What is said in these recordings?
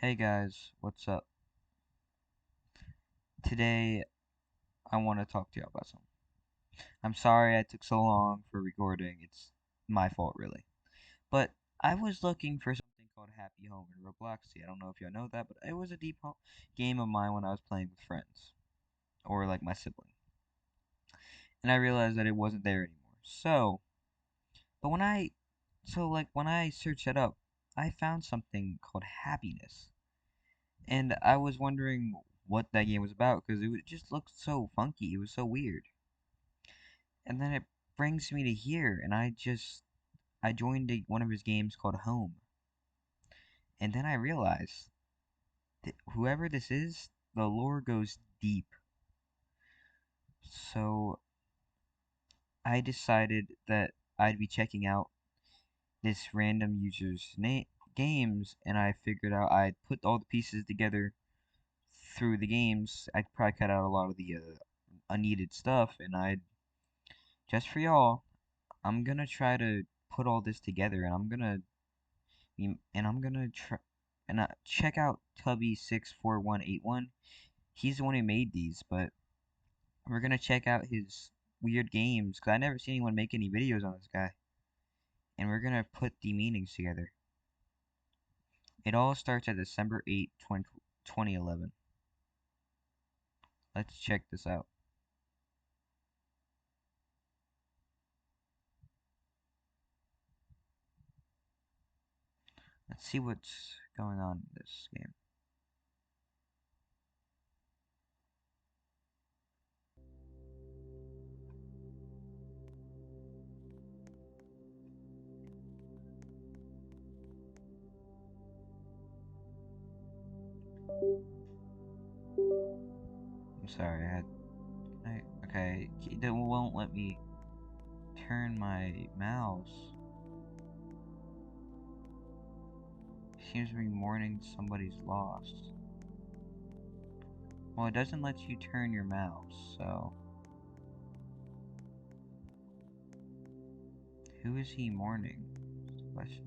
Hey guys, what's up? Today I want to talk to you about something. I'm sorry I took so long for recording. It's my fault, really. But I was looking for something called Happy Home in Roblox. I don't know if you know that, but it was a deep game of mine when I was playing with friends or like my sibling. And I realized that it wasn't there anymore. But when I searched it up, I found something called happiness. And I was wondering what that game was about because just looked so funky. It was so weird. And then it brings me to here, and I joined one of his games called Home. And then I realized that whoever this is, the lore goes deep. So I decided that I'd be checking out this random user's games, and I figured out I'd put all the pieces together through the games. I'd probably cut out a lot of the unneeded stuff, and just for y'all, I'm gonna try to put all this together, and I'm gonna try and check out Tubby64181. He's the one who made these, but we're gonna check out his weird games because I never seen anyone make any videos on this guy, and we're gonna put the meanings together. It all starts at December 8th, 2011. Let's check this out. Let's see what's going on in this game. I'm sorry, okay, that won't let me turn my mouse. Seems to be mourning somebody's loss. Well, it doesn't let you turn your mouse, so... Who is he mourning? Is the question.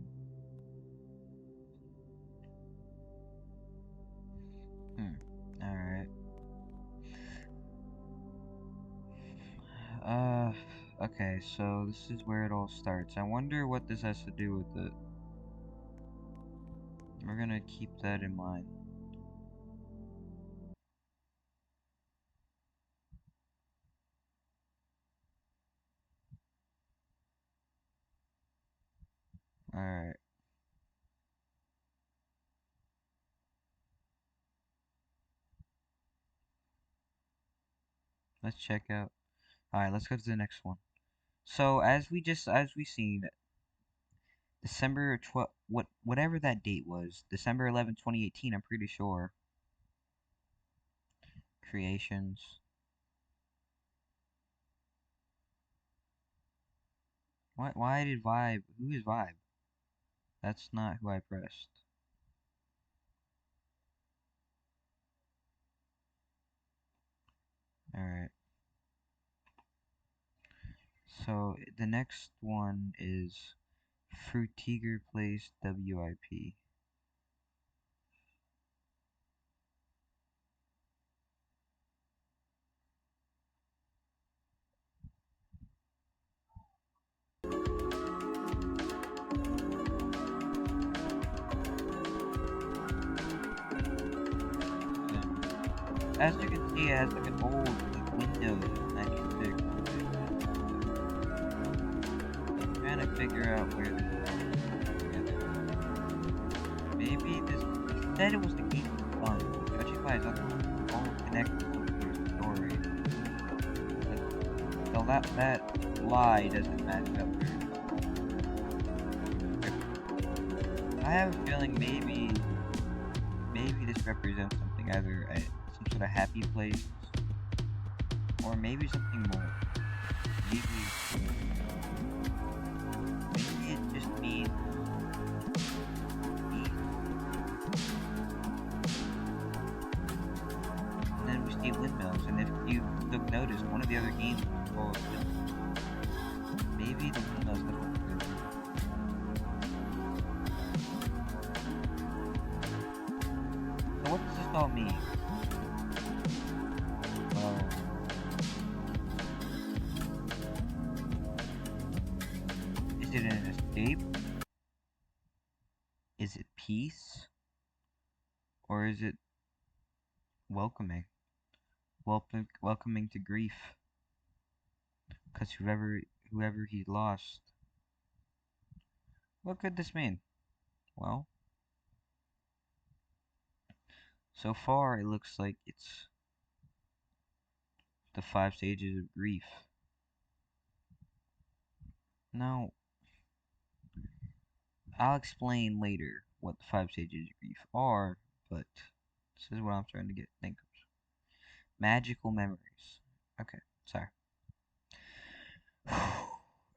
Alright. Okay, so this is where it all starts. I wonder what this has to do with it. We're gonna keep that in mind. Alright. Let's check out. Alright, let's go to the next one. So as we seen, December 12, whatever that date was, December 11, 2018, I'm pretty sure. Creations. Why did Vibe? Who is Vibe? That's not who I pressed. Alright. So the next one is Frutiger Place WIP. As you can see, it has like an old Windows 96. I'm trying to figure out where this is together. Maybe this said it was the game of fun. Judging by his other all connected to your story. So that lie doesn't match up very well. I have a feeling maybe this represents something, either some sort of happy place, or maybe something more. Maybe it just means peace. And then we see windmills, and if you took notice, one of the other games was called Windmills. Maybe the windmills have one too. all mean? Well, is it an escape? Is it peace? Or is it welcoming? Welcoming to grief? Because whoever he lost. What could this mean? Well, so far it looks like it's the 5 stages of grief. Now, I'll explain later what the 5 stages of grief are, but this is what I'm trying to think of. Magical memories. Okay, sorry.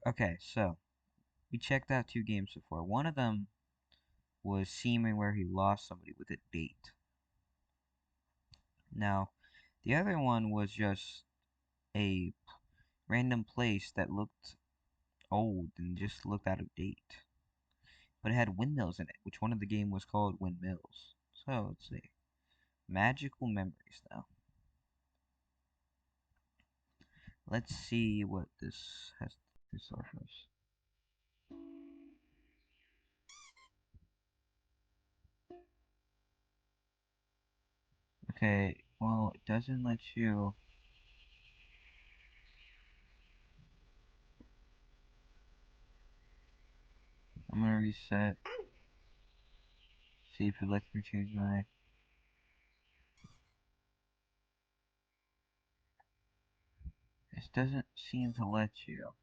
Okay, so we checked out 2 games before. One of them was Seeming, where he lost somebody with a date. Now, the other one was just a random place that looked old and just looked out of date. But it had windmills in it, which one of the game was called Windmills. So, let's see. Magical memories now. Let's see what this has to surface. Okay, well, it doesn't let you. I'm gonna reset. See if it lets me change my. This doesn't seem to let you.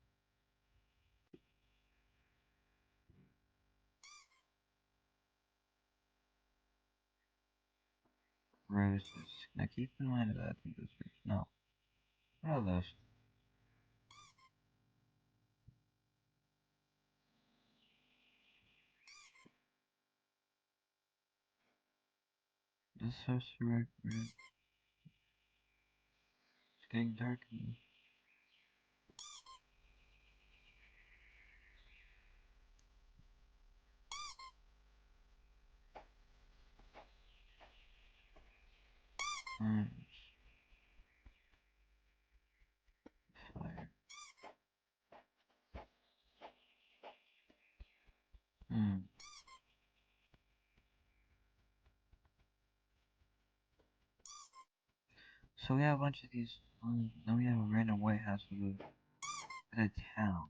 Roses. Now keep in mind that I think this is. No. What are those? This is supposed to be red. It's getting dark in. Orange. Fire. Hmm. So we have a bunch of these. Then we have a random White House with a town.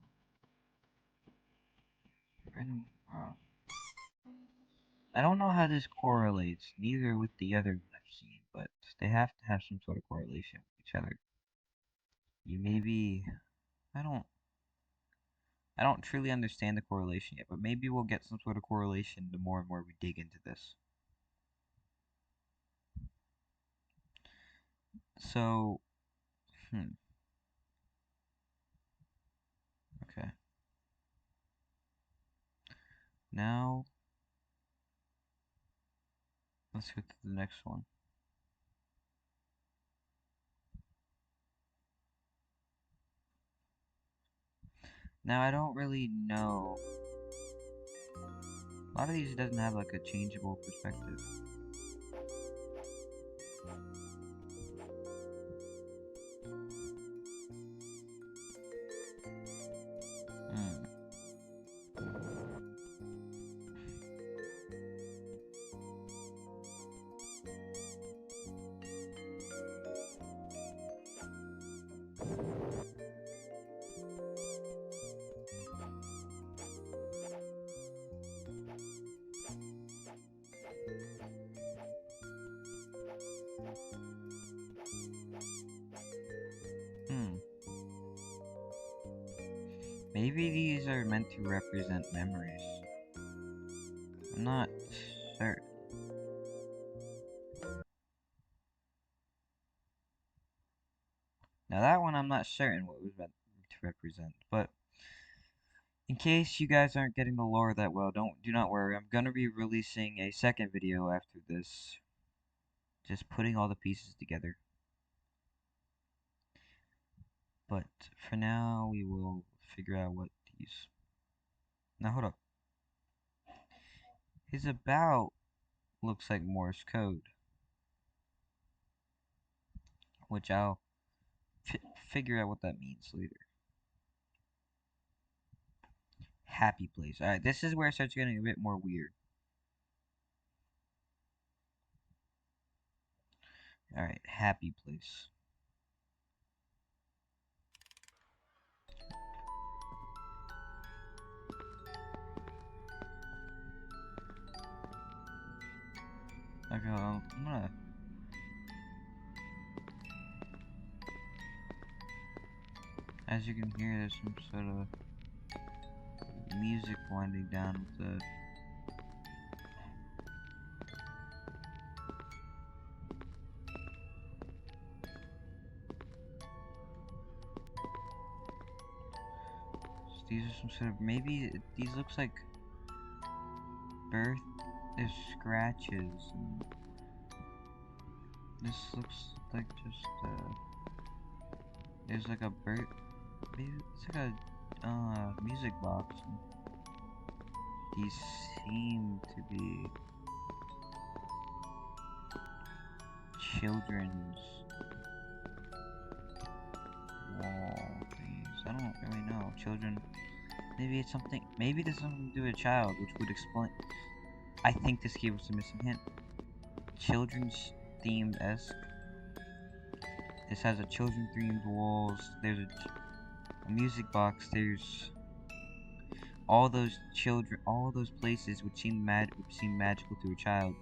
Random. I don't know how this correlates, neither with the other one I've seen, but they have to have some sort of correlation with each other. You maybe. I don't. I don't truly understand the correlation yet, but maybe we'll get some sort of correlation the more and more we dig into this. So, okay. Now, let's go to the next one. Now, I don't really know. A lot of these doesn't have like a changeable perspective. Hmm. Hmm. Maybe these are meant to represent memories. I'm not certain. Now that one I'm not certain what it was meant to represent, but in case you guys aren't getting the lore that well, do not worry. I'm gonna be releasing a second video after this, just putting all the pieces together. But for now, we will figure out what these. Now hold up. His about looks like Morse code. which I'll figure out what that means later. Happy place. Alright, this is where it starts getting a bit more weird. Alright, happy place. Okay, I'm gonna... As you can hear, there's some sort of music winding down with the... These are some sort of... Maybe these looks like... There's scratches. And this looks like just, there's like a bird... Maybe it's like a, music box. These seem to be... children's wall things. I don't really know. Children. Maybe it's something. Maybe there's something to do with a child, which would explain. I think this gave us a missing hint. Children's themed esque. This has a children themed walls. There's a music box. There's all those children, all those places which seem magical to a child.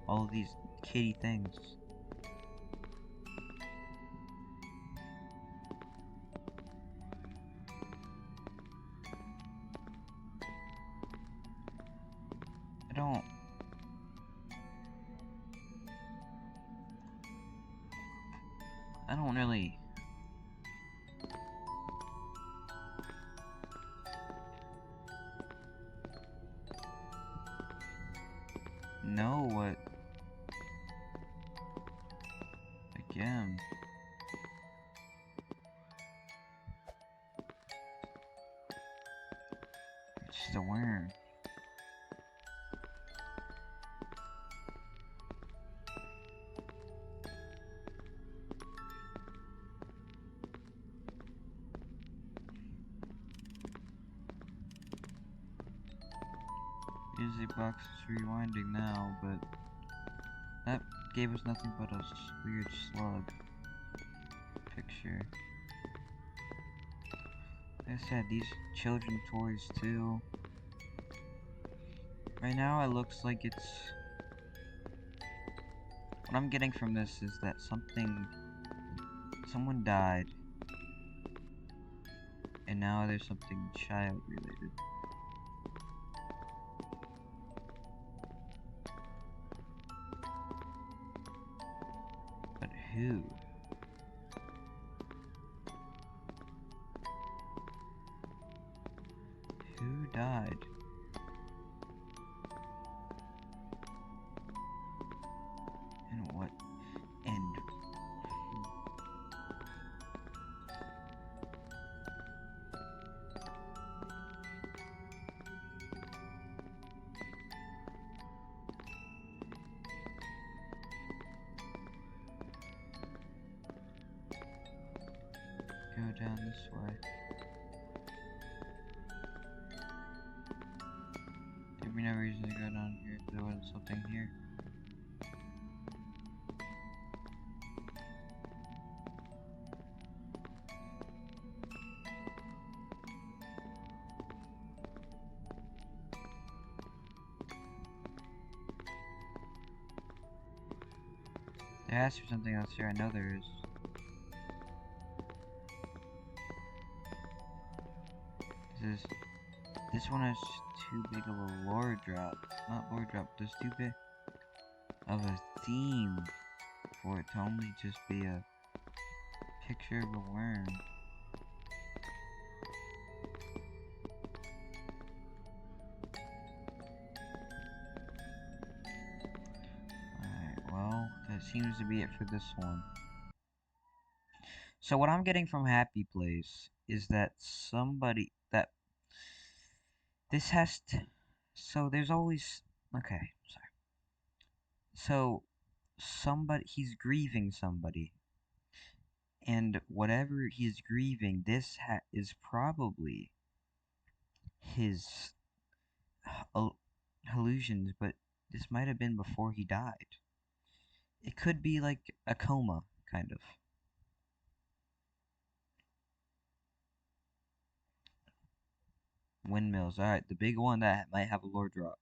All of these kiddie things. I don't really know what, again, it's just a worm. Music box is rewinding now, but that gave us nothing but a weird slug picture. Like I said, these children toys too. Right now it looks like it's... What I'm getting from this is that someone died, and now there's something child related. But who? Who died? And what end? Go down this way. There'd be no reason to go down here if there wasn't something here. There has to be something else here. I know there is. This one is too big of a lore drop. Not lore drop, just too big of a theme for it to only just be a picture of a worm. Alright, well, that seems to be it for this one. So what I'm getting from Happy Place is that this has to... So there's always... Okay, sorry. So, he's grieving somebody. And whatever he's grieving, this is probably his hallucinations, but this might have been before he died. It could be like a coma, kind of. Windmills. Alright, the big one that might have a lore drop.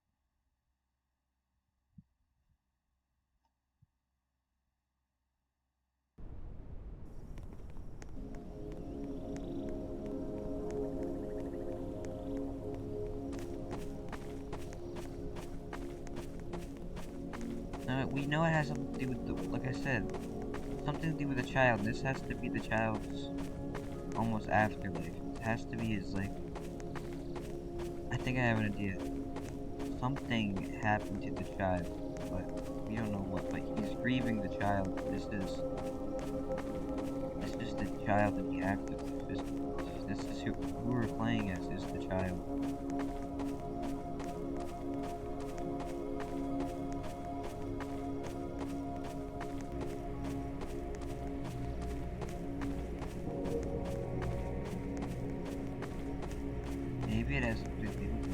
We know it has something to do with the, like I said, something to do with the child. This has to be the child's almost afterlife. It has to be his, like, I think I have an idea. Something happened to the child, but we don't know what. But he's grieving the child. This is the child in the afterlife. This is who we're playing as, is the child. Maybe it has something to do with him.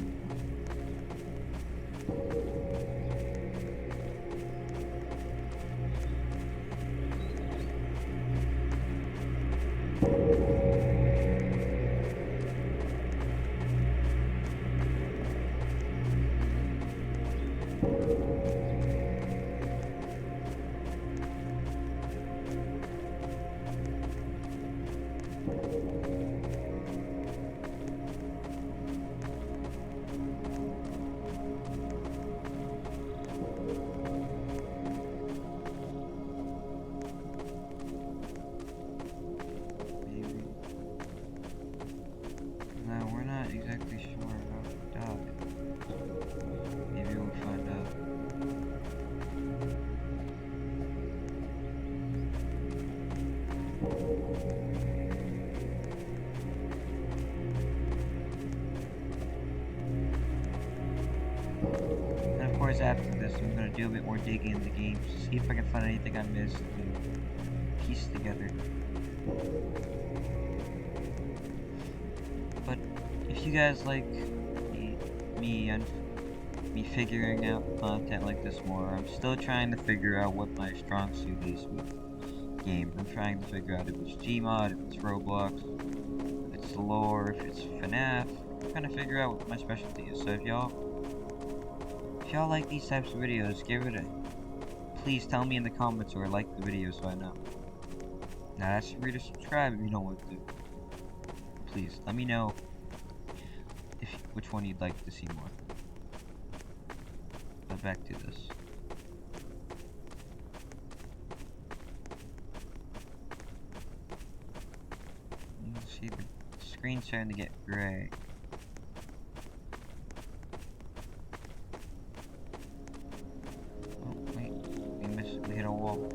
No, we're not exactly sure how he died. Maybe we'll find out. And of course, after this, I'm gonna do a bit more digging in the game to see if I can find anything I missed and piece together. But if you guys like me figuring out content like this more, I'm still trying to figure out what my strong suit is with games. I'm trying to figure out if it's Gmod, if it's Roblox, if it's lore, if it's FNAF. I'm trying to figure out what my specialty is. So if y'all like these types of videos, please tell me in the comments or like the video so I know. Now that's free to subscribe if you don't want to. Please let me know which one you'd like to see more. But back to this. You can see the screen's starting to get gray. Oh wait, we hit a wall.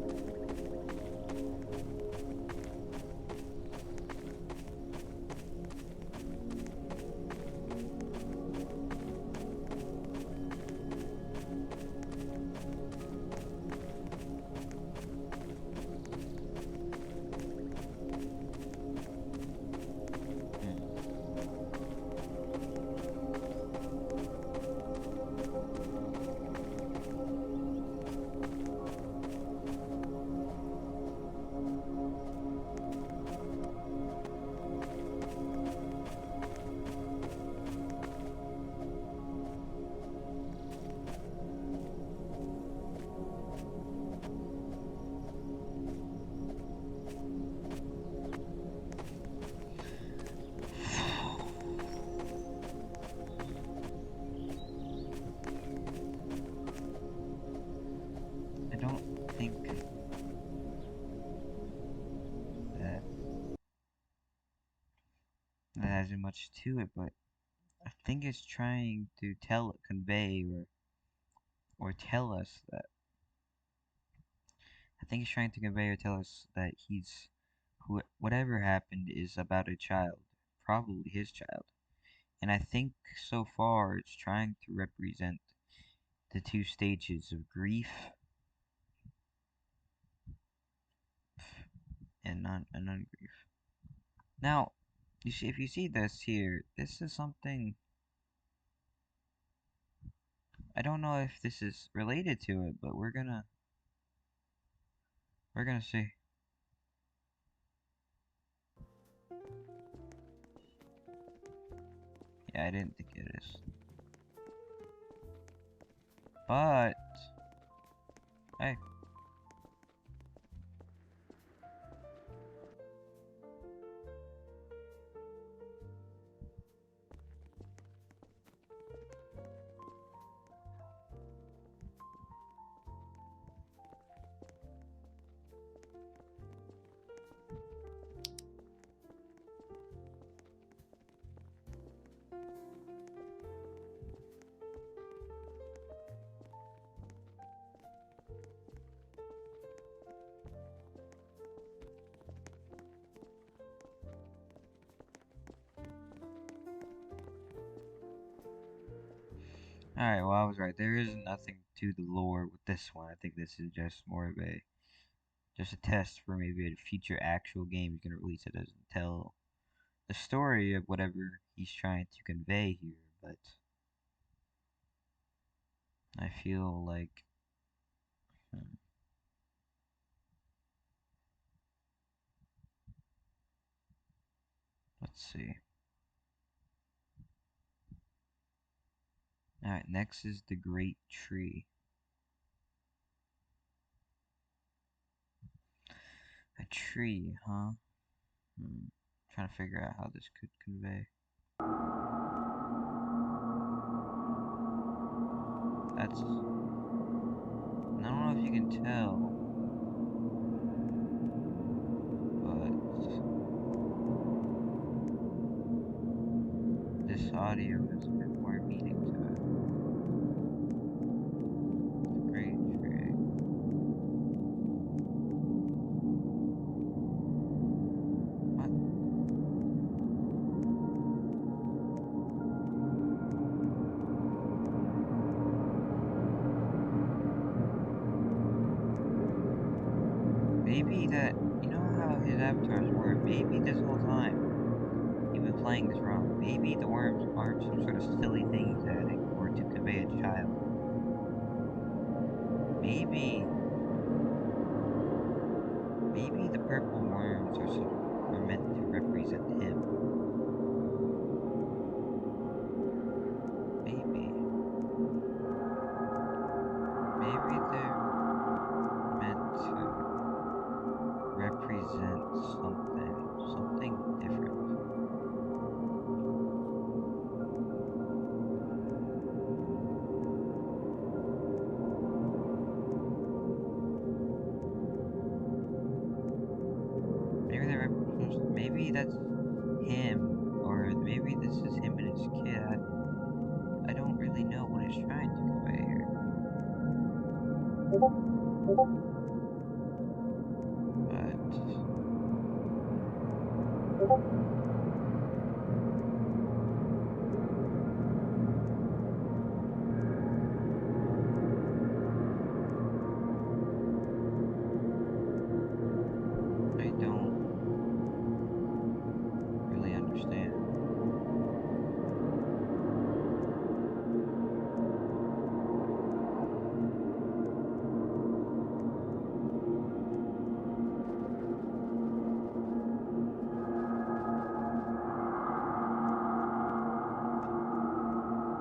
That hasn't much to it, but I think it's trying to convey, or tell us that. I think it's trying to convey or tell us that whatever happened is about a child, probably his child. And I think so far it's trying to represent the two stages of grief and ungrief. Now, you see, if you see this here, this is something. I don't know if this is related to it, but we're gonna see. Yeah, I didn't think it is, but hey. Alright, well, I was right. There is nothing to the lore with this one. I think this is just more of just a test for maybe a future actual game he's gonna release that doesn't tell the story of whatever he's trying to convey here, but I feel like hmm, let's see. Alright, next is the Great Tree. A tree, huh? Trying to figure out how this could convey. That's I don't know if you can tell, but this audio has a bit more meaning to it. The Great Tree. What? Maybe that, you know how his avatars were? Maybe this whole time you've been playing this wrong. Maybe the worms aren't some sort of silly thing he's adding, or to convey a child. Maybe, maybe the purple worms are meant to represent him. Maybe, maybe they're meant to represent something different. Maybe that's him, or maybe this is him and his kid. I don't really know what he's trying to convey here. But I don't really understand.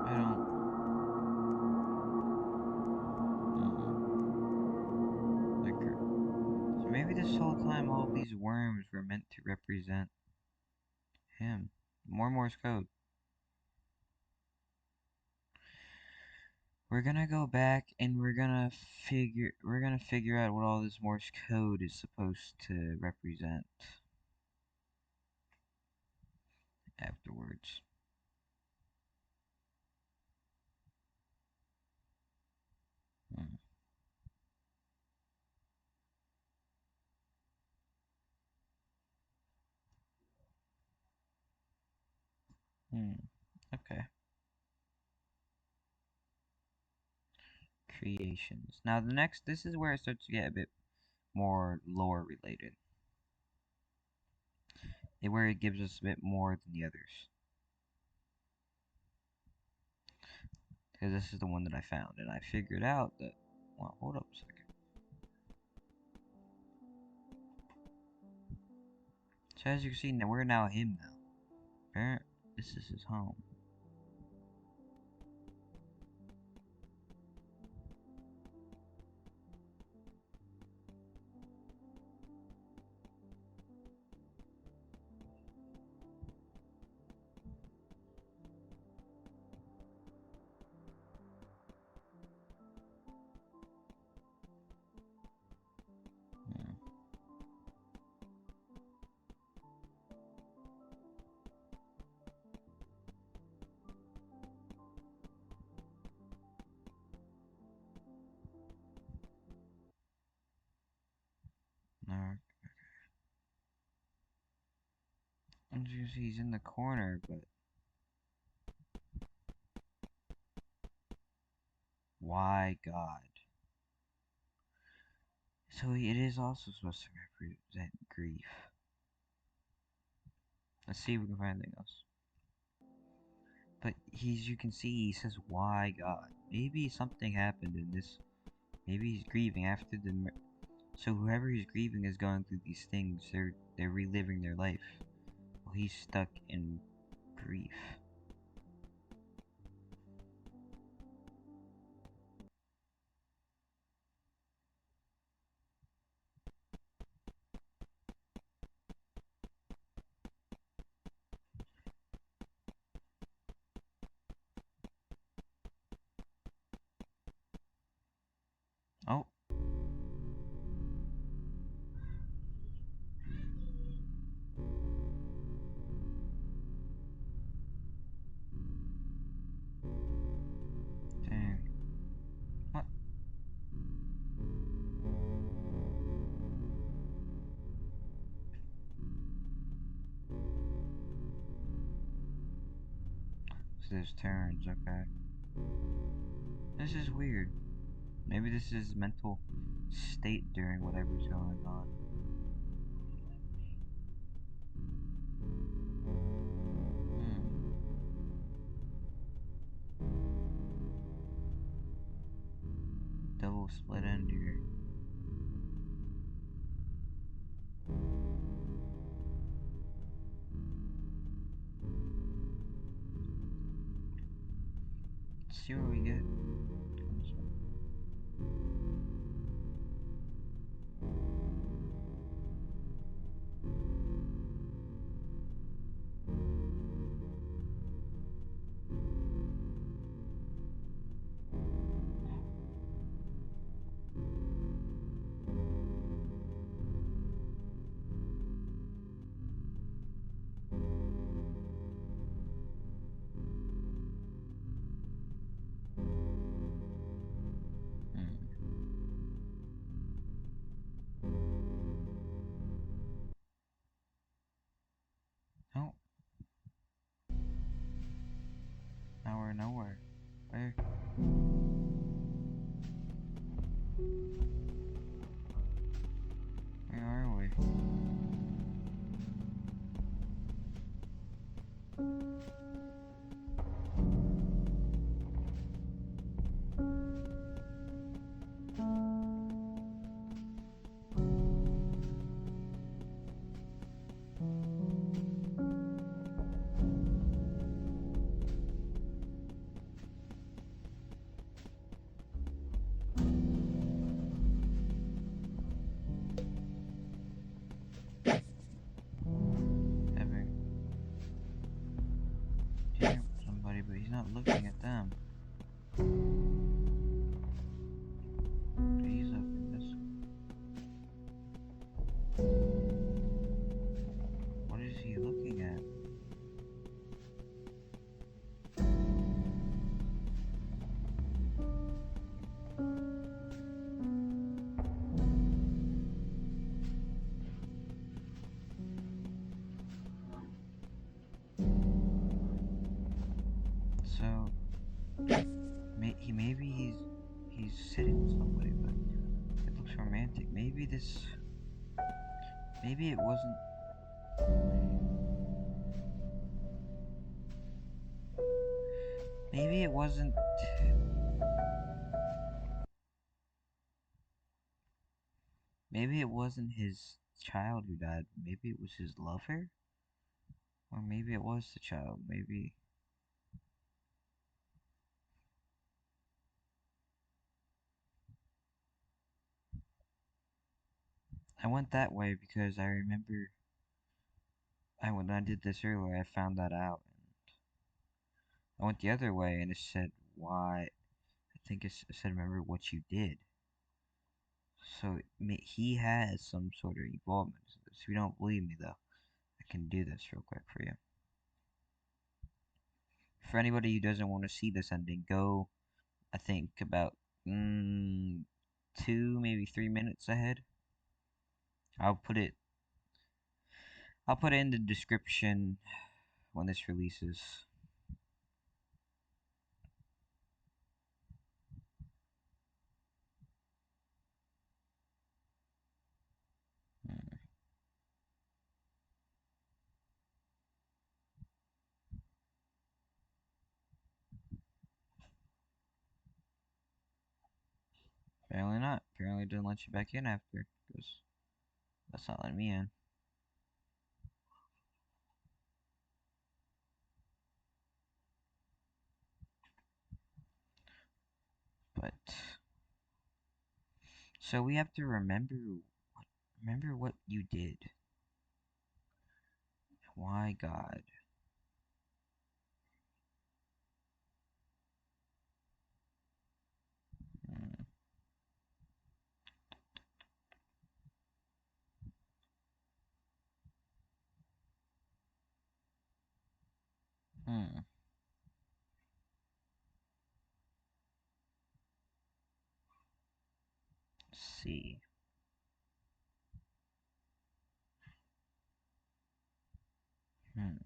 I don't. Like, so maybe this whole time all these worms were meant to represent him. More Morse code. We're gonna go back and we're gonna figure out what all this Morse code is supposed to represent afterwards. Hmm. Hmm. Okay. Creations. Now this is where it starts to get a bit more lore related. where it gives us a bit more than the others. Because this is the one that I found, and I figured out that. Well, hold up a second. So as you can see, we're now him now. Apparently, this is his home. No. As you can see, he's in the corner, but why God? So it is also supposed to represent grief. Let's see if we can find anything else. But you can see, he says, why God? Maybe something happened in this. Maybe he's grieving after the. So whoever he's grieving is going through these things. They're reliving their life. Well, he's stuck in grief. Oh. Dang. What? So there's turns, okay. This is weird. Maybe this is his mental state during whatever's going on. Double split end here. Let's see what we get. Oh. Now we're nowhere. Where? Where are we? Somebody, but he's not looking at them. He's up in this. What is he looking at? So maybe he's sitting with somebody, but it looks romantic. Maybe it wasn't Maybe it wasn't. Maybe it wasn't his child who died. Maybe it was his lover? Or maybe it was the child. Maybe. I went that way because I remember when I did this earlier, I found that out. I went the other way and it said, why? I think it said, remember what you did. So he has some sort of involvement. So if you don't believe me, though, I can do this real quick for you. For anybody who doesn't want to see this ending, go, I think, about 2, maybe 3 minutes ahead. I'll put it in the description when this releases. Hmm. Apparently not. Apparently it didn't let you back in after, because that's not letting me in. But so we have to remember what you did. Why God? Hmm. Hmm. Let's see. Hmm.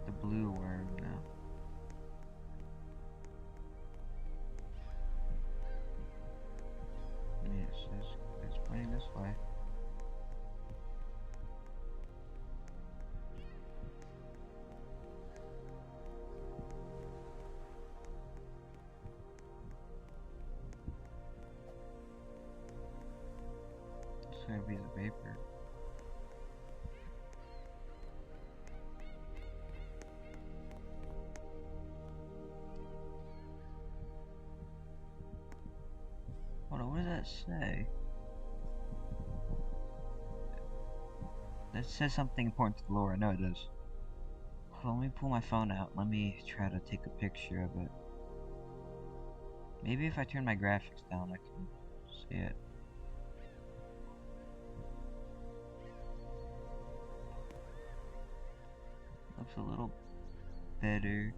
The blue worm now. Yes, it's pointing this way. It's gonna be the vapor. Hold on, what does that say? That says something important to the lore. I know it does. Hold on, let me pull my phone out. Let me try to take a picture of it. Maybe if I turn my graphics down, I can see it. Looks a little better.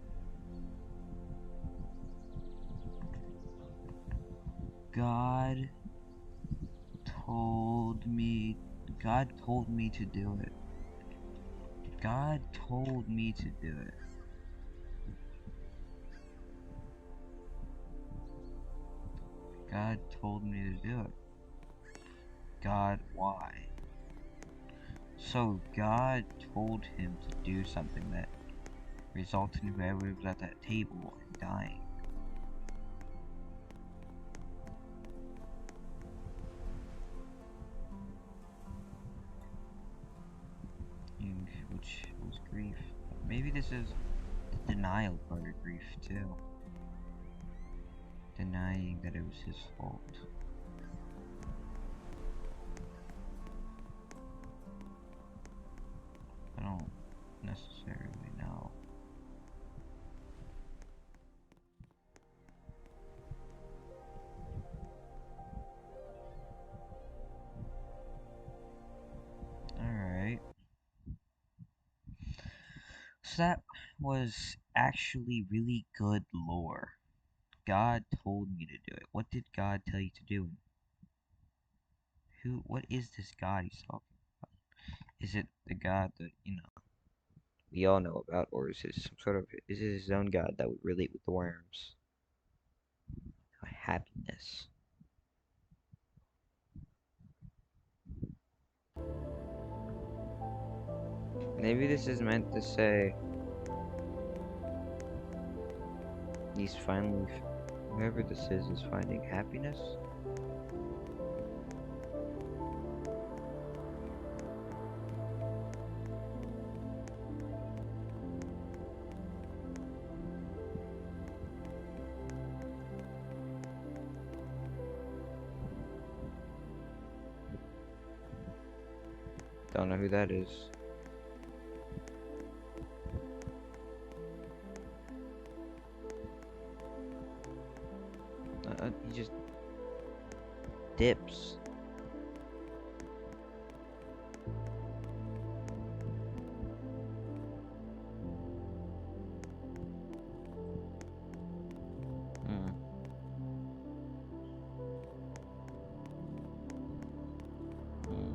God told me to do it. God told me to do it. God told me to do it. God, why? So God told him to do something that resulted in whoever was at that table dying. Which was grief. Maybe this is the denial part of grief too. Denying that it was his fault. I don't necessarily know. Alright. So that was actually really good lore. God told me to do it. What did God tell you to do? What is this god he's talking about? Is it the god that, we all know about, or is it some sort of, is it his own god that would relate with the worms? Happiness. Maybe this is meant to say he's finally, whoever this is finding happiness. Don't know who that is. He just dips. Hmm. Hmm.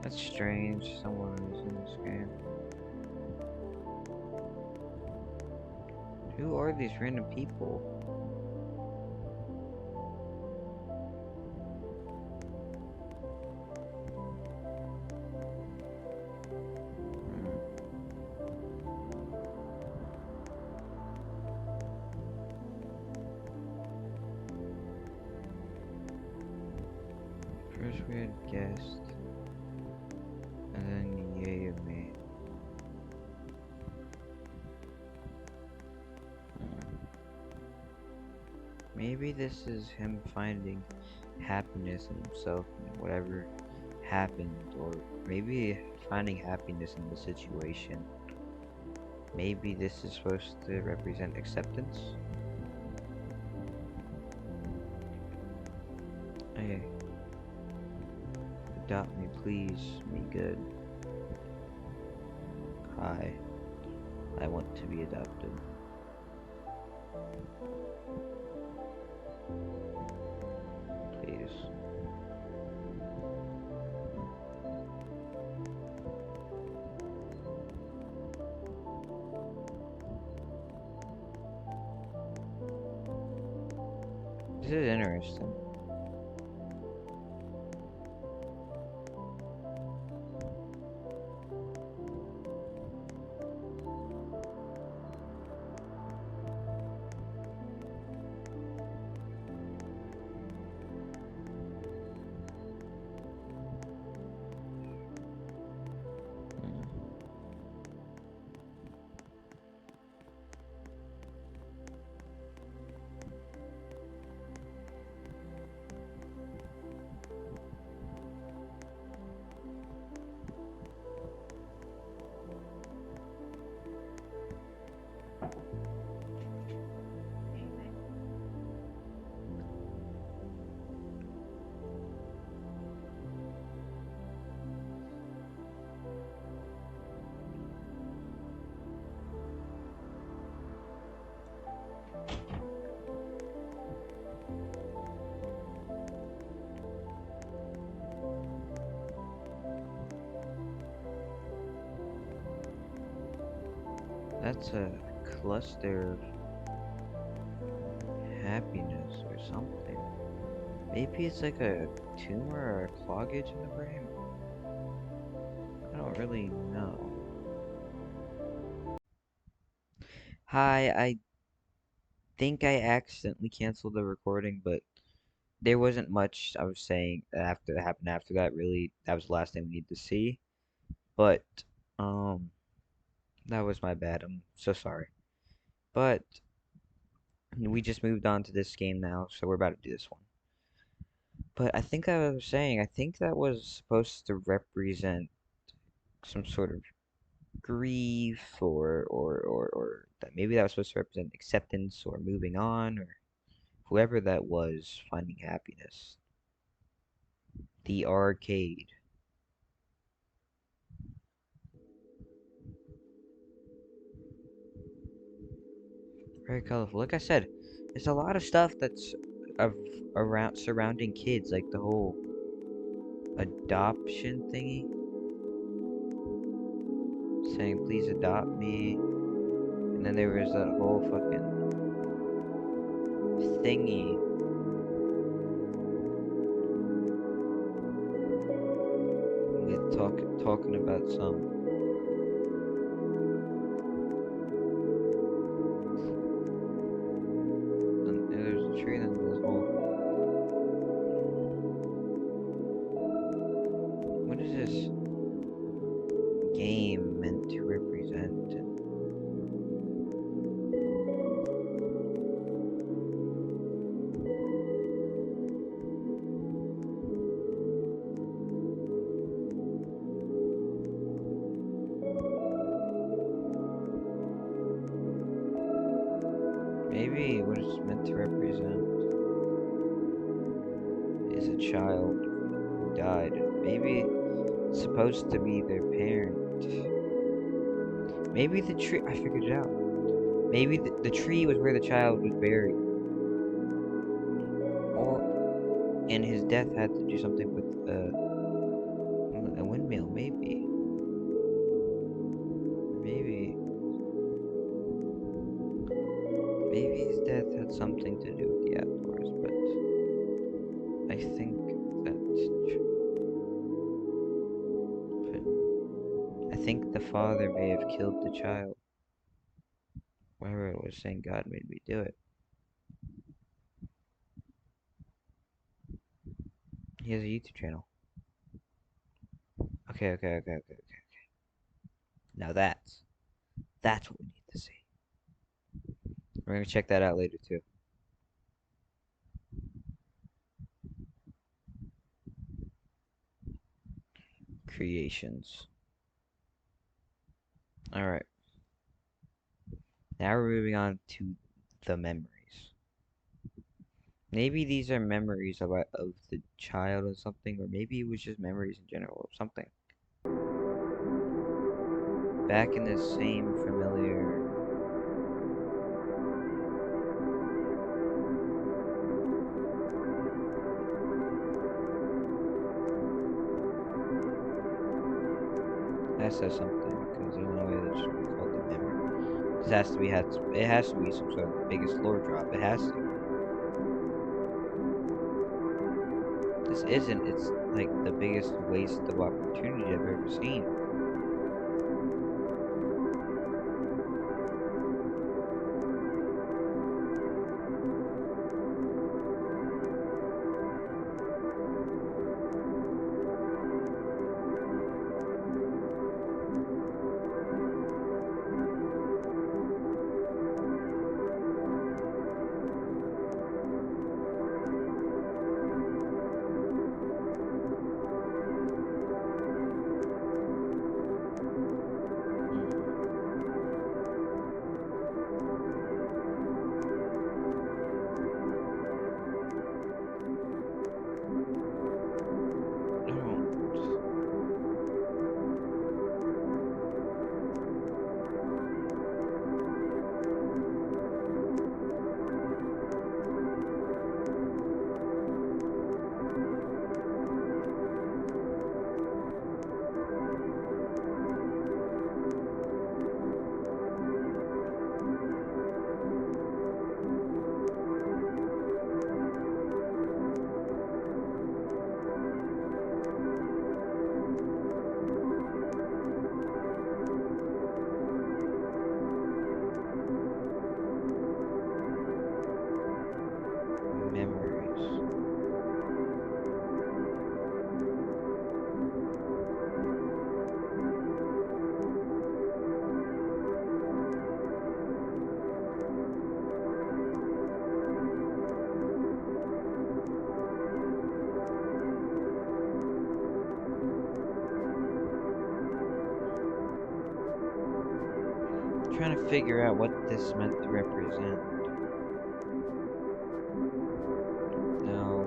That's strange. Someone is in this game. Who are these random people? First we had guessed, and then yay of me. Maybe this is him finding happiness in himself and whatever happened, or maybe finding happiness in the situation. Maybe this is supposed to represent acceptance. Hey, adopt me, please. Be good. Hi, I want to be adopted. Please. This is interesting. That's a cluster of happiness or something. Maybe it's like a tumor or a cloggage in the brain. I don't really know. Hi, I think I accidentally canceled the recording, but there wasn't much I was saying after that happened after that. Really, that was the last thing we need to see. But, um, that was my bad. I'm so sorry. But we just moved on to this game now, so we're about to do this one. But I think I was saying, I think that was supposed to represent some sort of grief, or that maybe that was supposed to represent acceptance or moving on, or whoever that was finding happiness. The arcade. Very colorful. Like I said, it's a lot of stuff that's around surrounding kids, like the whole adoption thingy, saying please adopt me, and then there was that whole fucking thingy with talking about some. And there's a tree, and then there's whole. What is this game meant to represent? Maybe what it's meant to represent is a child who died. Maybe it's supposed to be their parent. Maybe the tree. I figured it out. Maybe the tree was where the child was buried. Or, and his death had to do something with a windmill. Maybe. Maybe his death had something to do with the outdoors, but I think that's true. But I think the father may have killed the child. Wherever it was saying God made me do it. He has a YouTube channel. Okay. Now that's what we need to see. We're gonna check that out later too. Creations. Alright. Now we're moving on to the memories. Maybe these are memories of the child or something, or maybe it was just memories in general of something. Back in the same familiar. That says something, because there's no way that should be called the memory. It has to be some sort of the biggest lore drop. It has to. This isn't. It's like the biggest waste of opportunity I've ever seen. Trying to figure out what this meant to represent. No.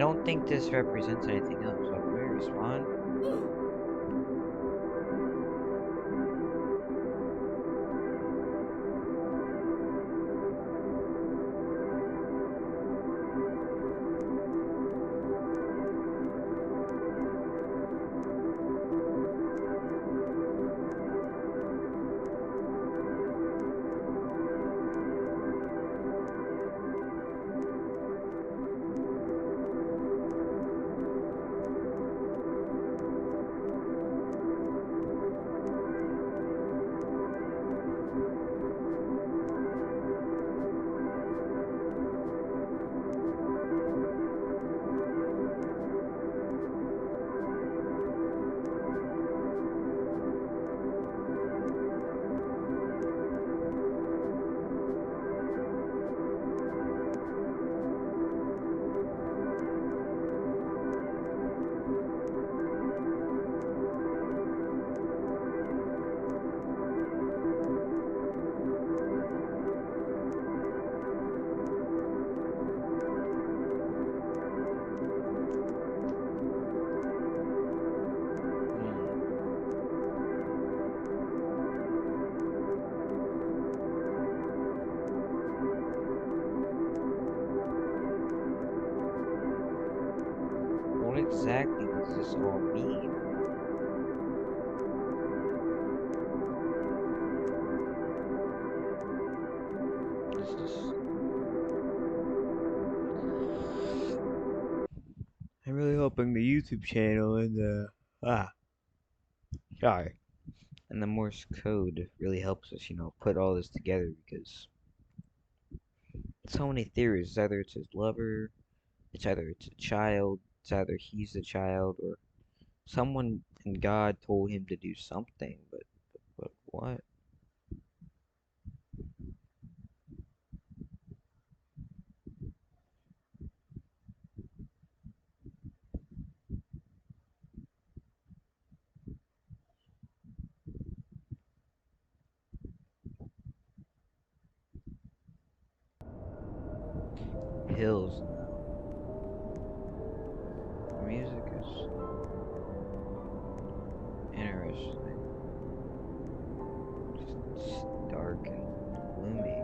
don't think this represents anything else. So can we respond? What exactly does this all mean? Is this... I'm really hoping the YouTube channel and the sorry, and the Morse code really helps us, put all this together because so many theories. It's either it's a child, it's either he's a child, or someone and God told him to do something, but what? Hills now. The music is interesting. Just dark and gloomy.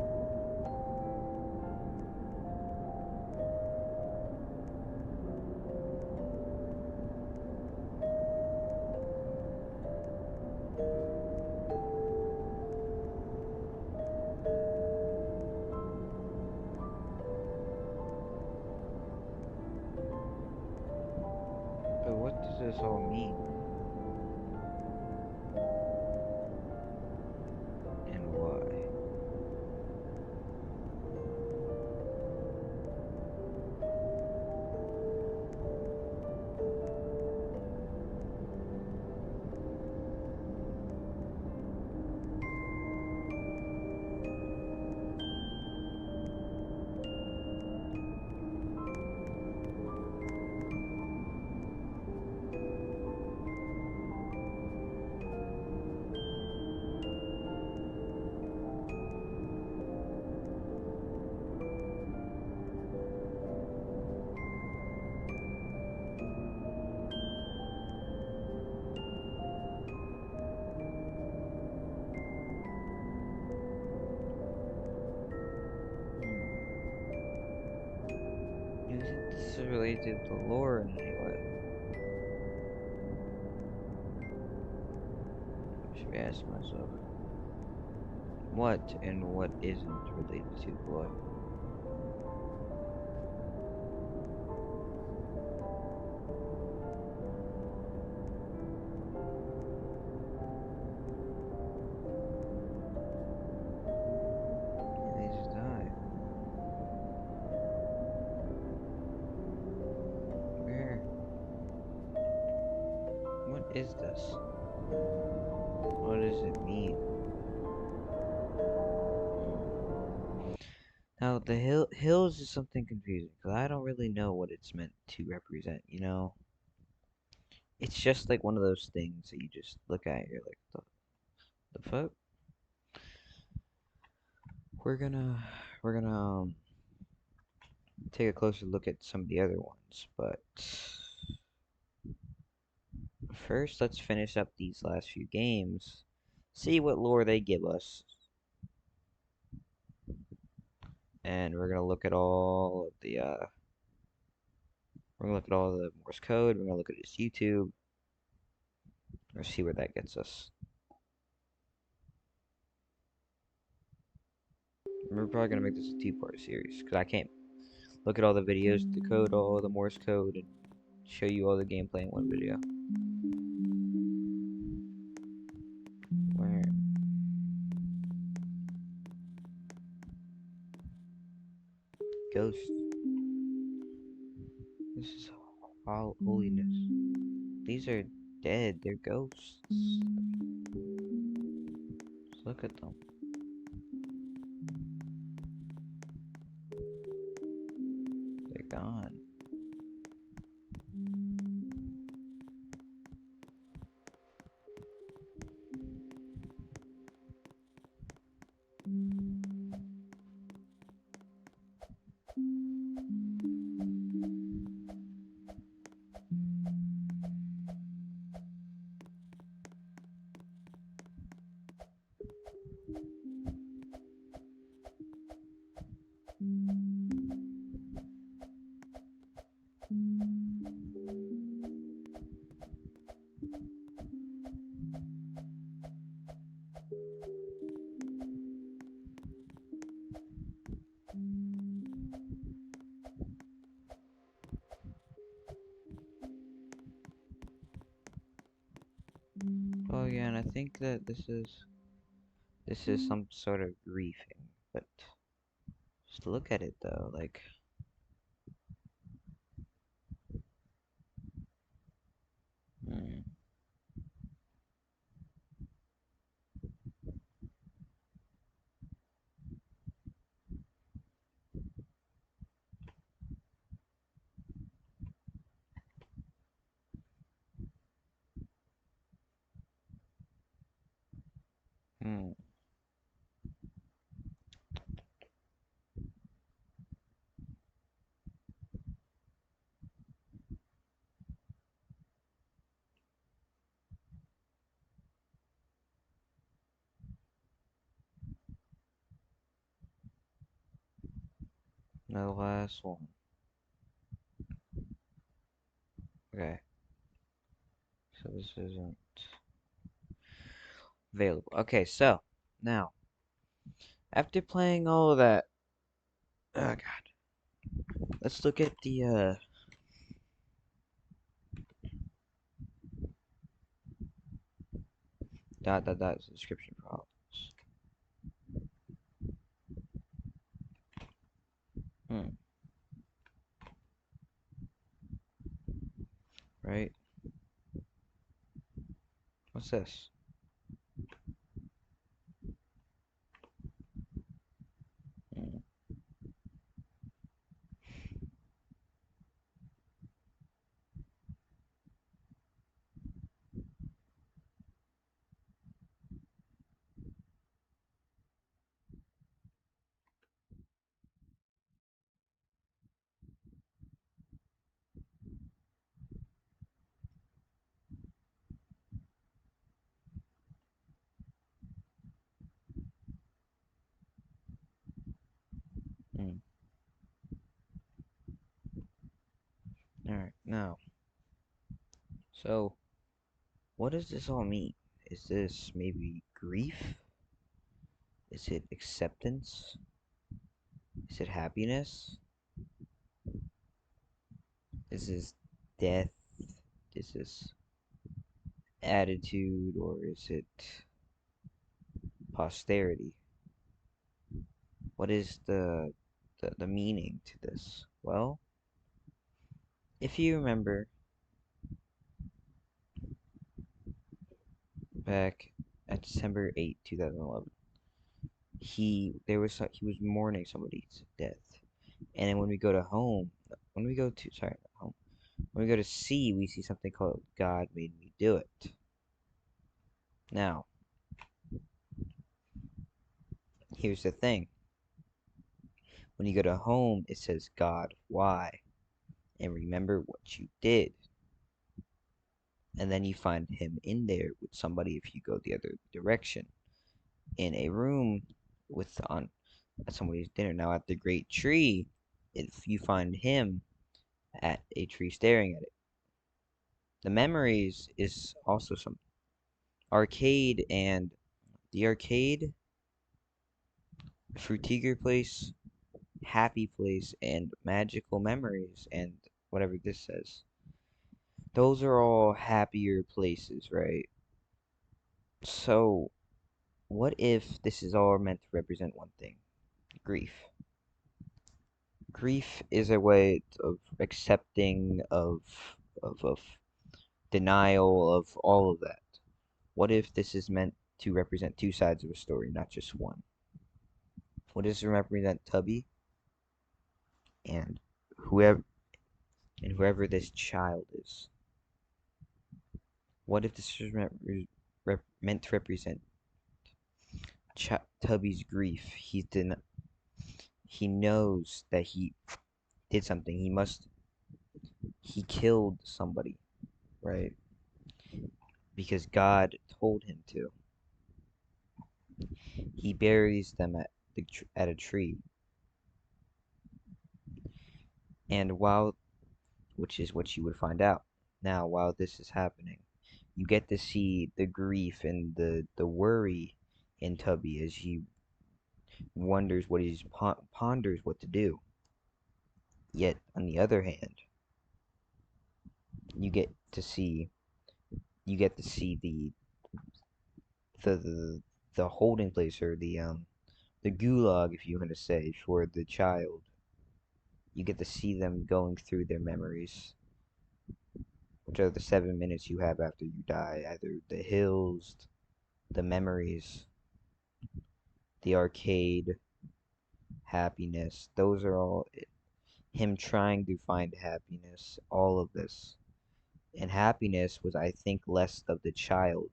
But what does this all mean? And why? Do you think this is related to lore in any way? I should ask myself. What and what isn't related to lore? They just die. Where? What is this? What does it mean? Now, the hills is something confusing, because I don't really know what it's meant to represent, It's just like one of those things that you just look at and you're like, the fuck? We're gonna take a closer look at some of the other ones, but first let's finish up these last few games, see what lore they give us, and we're gonna look at all of the we're gonna look at all the Morse code, we're gonna look at his YouTube, or see where that gets us. We're probably gonna make this a two-part series, because I can't look at all the videos, decode all the Morse code, and show you all the gameplay in one video. Where? Ghost. This is all holiness. These are dead. They're ghosts. Just look at them. They're gone. Oh yeah, and I think that this is some sort of griefing, but just look at it though, like hmm, hmm. The last one. Okay, so this isn't available. Okay, so now after playing all of that, oh god, let's look at the description problems. Hmm. Right? What's this? Hmm. Hmm. Alright, now, so what does this all mean? Is this maybe grief? Is it acceptance? Is it happiness? Is this death? Is this attitude? Or is it posterity? What is the meaning to this? Well, if you remember back at December 8th, 2011, he was mourning somebody's death. And then when we go to home, when we go to sorry, not home, when we go to C, we see something called God Made Me Do It. Now, here's the thing. When you go to home, it says God, why? And remember what you did. And then you find him in there with somebody if you go the other direction. In a room with on at somebody's dinner. Now at the great tree, if you find him at a tree staring at it. The memories is also some arcade and the arcade, Frutiger place, happy place, and magical memories, and whatever this says. Those are all happier places, right? So, what if this is all meant to represent one thing? Grief. Grief is a way of accepting, of denial, of all of that. What if this is meant to represent two sides of a story, not just one? What does it represent Tubby and whoever whoever this child is? What if this is meant to represent Tubby's grief? He knows that he did something. He killed somebody, right? Because God told him to. He buries them at a tree, and which is what you would find out. Now, while this is happening, you get to see the grief and the worry in Tubby as he wonders what he ponders what to do. Yet, on the other hand, you get to see the the, the holding place or the gulag, if you want to say, for the child. You get to see them going through their memories, which are the 7 minutes you have after you die. Either the hills, the memories, the arcade, happiness. Those are all him trying to find happiness. All of this. And happiness was, I think, less of the child,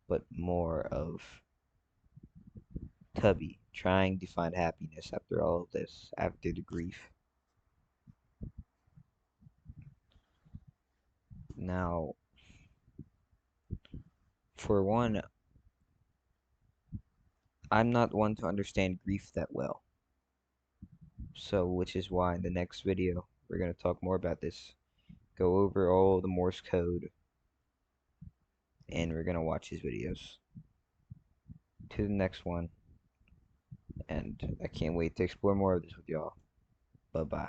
but more of Tubby trying to find happiness after all of this, after the grief. Now, for one, I'm not one to understand grief that well. So, which is why in the next video, we're going to talk more about this. Go over all the Morse code, and we're going to watch his videos. To the next one, and I can't wait to explore more of this with y'all. Bye-bye.